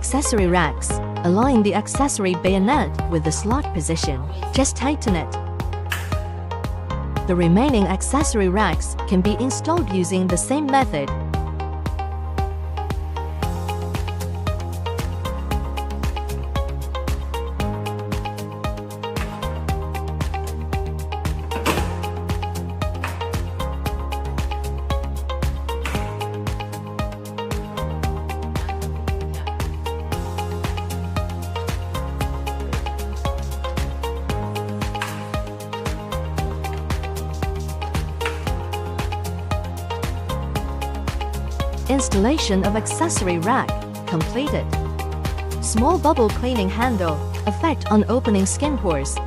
accessory racks. Align the accessory bayonet with the slot position. Just tighten it. The remaining accessory racks can be installed using the same method. Installation of accessory rack completed. Small bubble cleaning handle, effect on opening skin pores.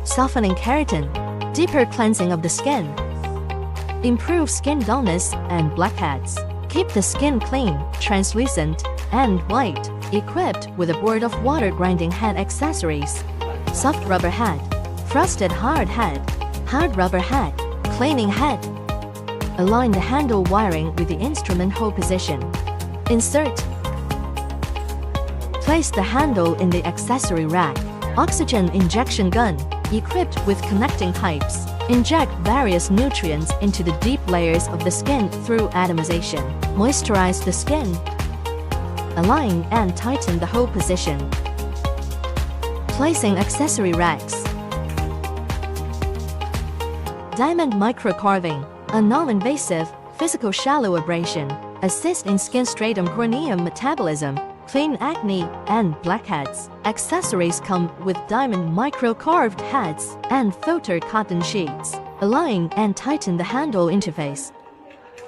Softening keratin, deeper cleansing of the skin. Improve skin dullness and blackheads. Keep the skin clean, translucent, and white. Equipped with a board of water grinding head accessories. Soft rubber head, frosted hard head, hard rubber head, cleaning head. Align the handle wiring with the instrument hole position. Insert. Place the handle in the accessory rack. Oxygen injection gun, equipped with connecting pipes. Inject various nutrients into the deep layers of the skin through atomization. Moisturize the skin. Align and tighten the hole position. Placing accessory racks. Diamond microcarving, a non-invasive, physical shallow abrasion, assist in skin stratum corneum metabolism, clean acne, and blackheads. Accessories come with diamond micro-carved heads and filtered cotton sheets. Align and tighten the handle interface.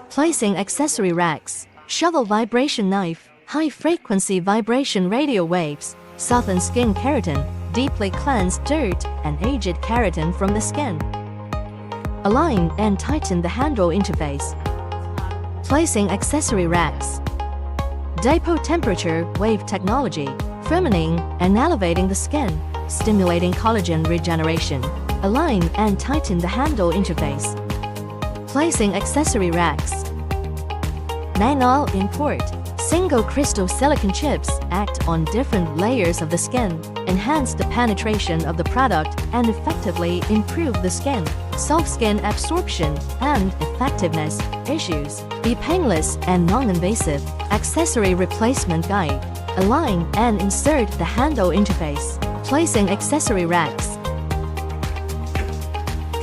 Placing accessory racks. Shovel vibration knife, high-frequency vibration radio waves, soften skin keratin, deeply cleanse dirt and aged keratin from the skin. Align and tighten the handle interface. Placing accessory racks. Depot temperature wave technology, firming and elevating the skin, stimulating collagen regeneration. Align and tighten the handle interface. Placing accessory racks. Nanol import. Single crystal silicon chips act on different layers of the skin, enhance the penetration of the product, and effectively improve the skin, solve skin absorption and effectiveness issues. Be painless and non-invasive. Accessory replacement guide. Align and insert the handle interface. Placing accessory racks.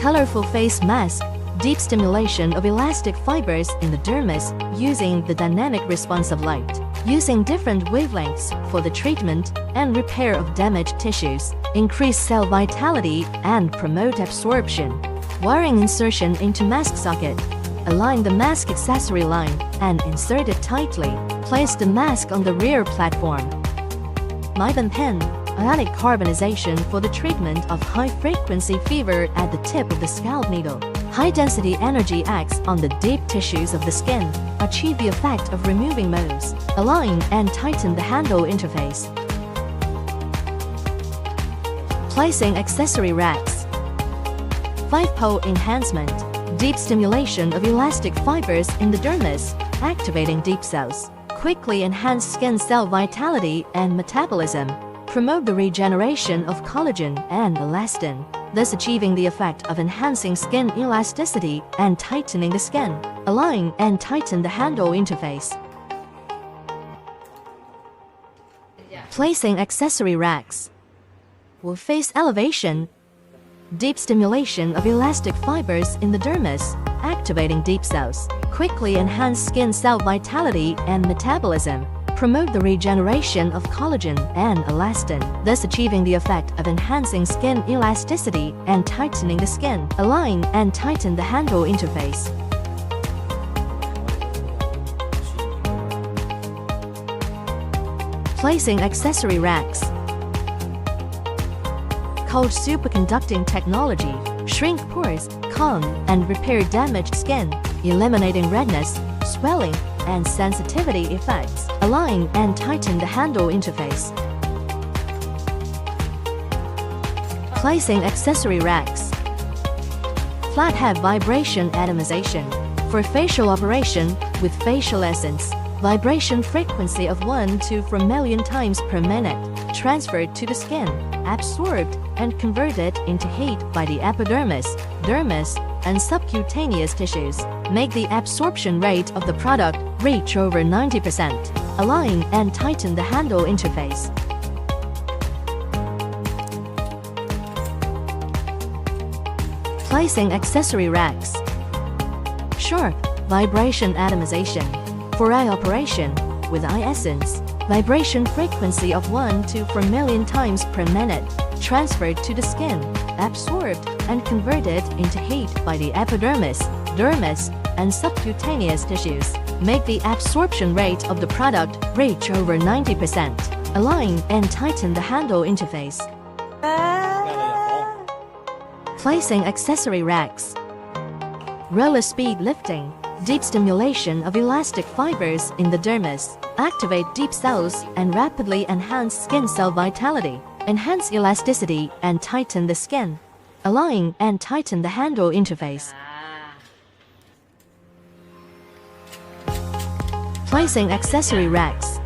Colorful face mask. Deep stimulation of elastic fibers in the dermis using the dynamic response of light. Using different wavelengths for the treatment and repair of damaged tissues. Increase cell vitality and promote absorption. Wiring insertion into mask socket. Align the mask accessory line and insert it tightly. Place the mask on the rear platform. Mibin pen. Ionic carbonization for the treatment of high-frequency fever at the tip of the scalp needle. High-density energy acts on the deep tissues of the skin. Achieve the effect of removing moles. Align and tighten the handle interface. Placing accessory racks. 5-pole enhancement. Deep stimulation of elastic fibers in the dermis, activating deep cells. Quickly enhance skin cell vitality and metabolism. Promote the regeneration of collagen and elastin, thus achieving the effect of enhancing skin elasticity and tightening the skin. Align and tighten the handle interface. Placing accessory racks. Will face elevation. Deep stimulation of elastic fibers in the dermis, activating deep cells. Quickly enhance skin cell vitality and metabolism. Promote the regeneration of collagen and elastin, thus achieving the effect of enhancing skin elasticity and tightening the skin. Align and tighten the handle interface. Placing accessory racks. Cold superconducting technology, shrink pores, calm and repair damaged skin, eliminating redness, swelling, and sensitivity effects. Align and tighten the handle interface. Placing accessory racks. Flathead vibration atomization. For facial operation with facial essence, Vibration frequency of 1 to 4 million times per minute, transferred to the skin, absorbed and converted into heat by the epidermis, dermis, and subcutaneous tissues. Make the absorption rate of the product reach over 90%. Align and tighten the handle interface. Placing accessory racks. Sharp vibration atomization. For eye operation, with eye essence, vibration frequency of 1 to 4 million times per minute, transferred to the skin, absorbed and converted into heat by the epidermis, dermis, and subcutaneous tissues. Make the absorption rate of the product reach over 90%. Align and tighten the handle interface. Placing accessory racks. Roller speed lifting. Deep stimulation of elastic fibers in the dermis. Activate deep cells and rapidly enhance skin cell vitality. Enhance elasticity and tighten the skin. Align and tighten the handle interface. Placing accessory racks.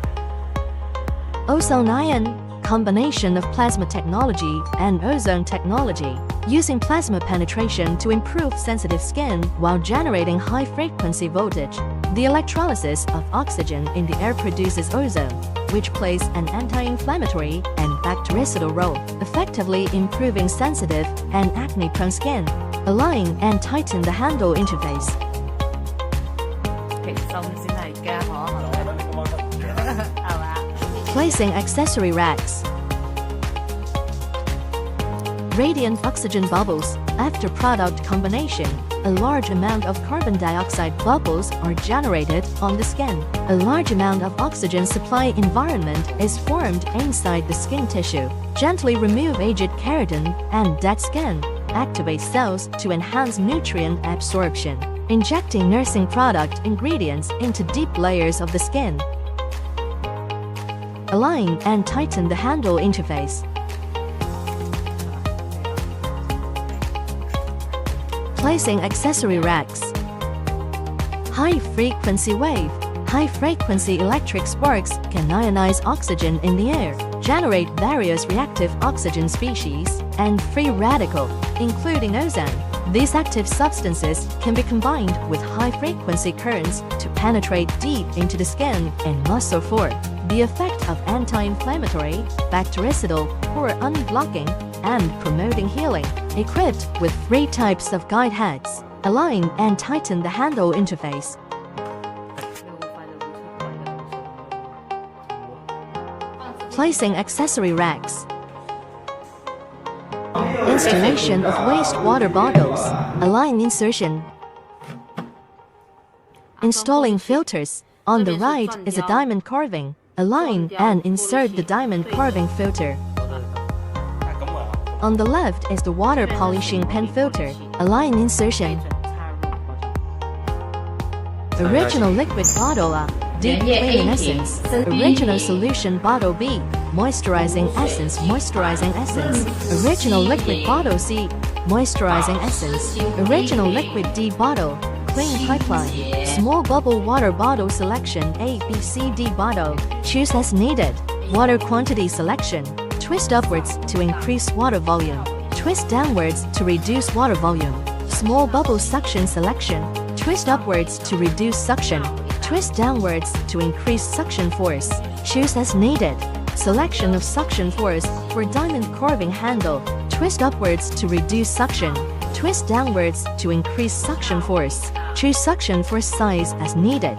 Ozone ion. Combination of plasma technology and ozone technology. Using plasma penetration to improve sensitive skin while generating high-frequency voltage. The electrolysis of oxygen in the air produces ozone, which plays an anti-inflammatory and bactericidal role, effectively improving sensitive and acne-prone skin. Align and tighten the handle interface. Placing accessory racks. Radiant oxygen bubbles. After product combination, a large amount of carbon dioxide bubbles are generated on the skin. A large amount of oxygen supply environment is formed inside the skin tissue. Gently remove aged keratin and dead skin. Activate cells to enhance nutrient absorption. Injecting nursing product ingredients into deep layers of the skin. Align and tighten the handle interface. Placing accessory racks. High-frequency wave. High-frequency electric sparks can ionize oxygen in the air, generate various reactive oxygen species, and free radical, including ozone. These active substances can be combined with high-frequency currents to penetrate deep into the skin and muscle for the effect of anti-inflammatory, bactericidal, pore unblocking, and promoting healing. Equipped with 3 types of guide heads. Align and tighten the handle interface. Placing accessory racks. Installation of wastewater bottles. Align insertion. Installing filters. On the right is a diamond carving. Align and insert the diamond carving filter. On the left is the water polishing pen filter. Align insertion. Original liquid bottle A. Deep cleaning essence. Original solution bottle B. Moisturizing essence. Moisturizing essence. Original liquid bottle C. Moisturizing essence. Original liquid D bottle. Clean pipeline. Small bubble water bottle selection A, B, C, D bottle. Choose as needed. Water quantity selection. Twist upwards to increase water volume. Twist downwards to reduce water volume. Small bubble suction selection. Twist upwards to reduce suction. Twist downwards to increase suction force. Choose as needed. Selection of suction force for diamond carving handle. Twist upwards to reduce suction. Twist downwards to increase suction force. Choose suction force size as needed.